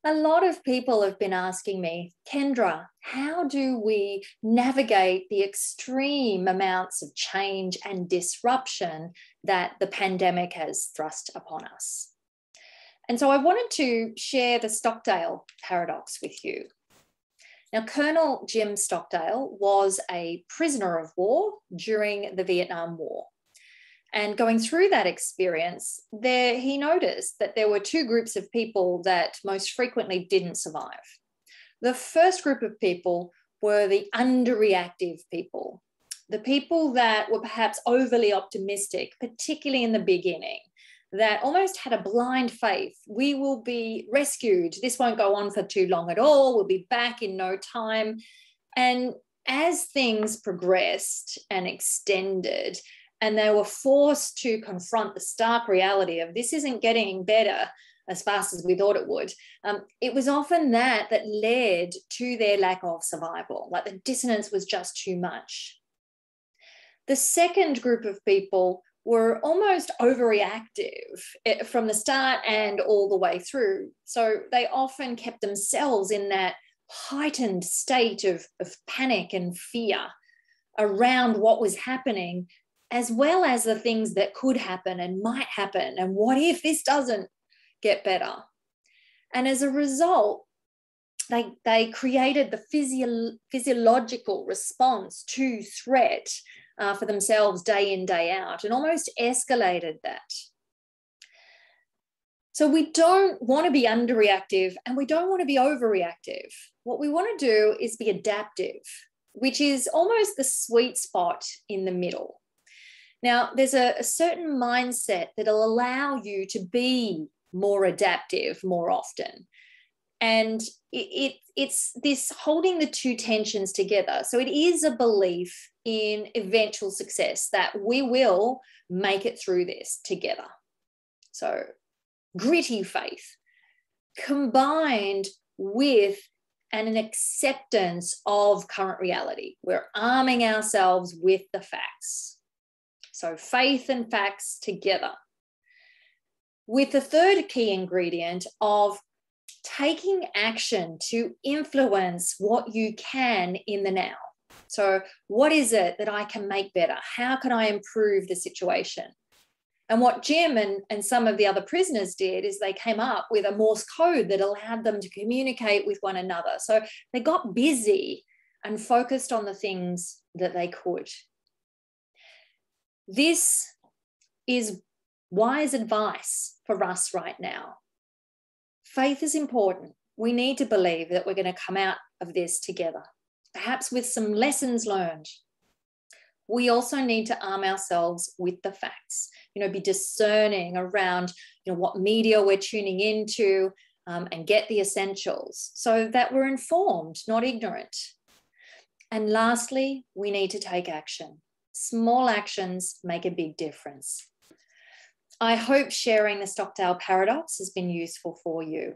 A lot of people have been asking me, Kendra, how do we navigate the extreme amounts of change and disruption that the pandemic has thrust upon us? And so I wanted to share the Stockdale Paradox with you. Now, Colonel Jim Stockdale was a prisoner of war during the Vietnam War. And going through that experience, he noticed that there were two groups of people that most frequently didn't survive. The first group of people were the underreactive people, the people that were perhaps overly optimistic, particularly in the beginning, that almost had a blind faith. We will be rescued. This won't go on for too long at all. We'll be back in no time. And as things progressed and extended, and they were forced to confront the stark reality of this isn't getting better as fast as we thought it would. It was often that led to their lack of survival, like the dissonance was just too much. The second group of people were almost overreactive from the start and all the way through. So they often kept themselves in that heightened state of panic and fear around what was happening, as well as the things that could happen and might happen. And what if this doesn't get better? And as a result, they created the physiological response to threat for themselves day in, day out, and almost escalated that. So we don't want to be underreactive and we don't want to be overreactive. What we want to do is be adaptive, which is almost the sweet spot in the middle. Now, there's a certain mindset that'll allow you to be more adaptive more often. And it's this holding the two tensions together. So it is a belief in eventual success, that we will make it through this together. So gritty faith combined with an acceptance of current reality. We're arming ourselves with the facts. So faith and facts together. With the third key ingredient of taking action to influence what you can in the now. So what is it that I can make better? How can I improve the situation? And what Jim and some of the other prisoners did is they came up with a Morse code that allowed them to communicate with one another. So they got busy and focused on the things that they could. This is wise advice for us right now. Faith is important. We need to believe that we're going to come out of this together, perhaps with some lessons learned. We also need to arm ourselves with the facts, be discerning around, what media we're tuning into, and get the essentials so that we're informed, not ignorant. And lastly, we need to take action. Small actions make a big difference. I hope sharing the Stockdale Paradox has been useful for you.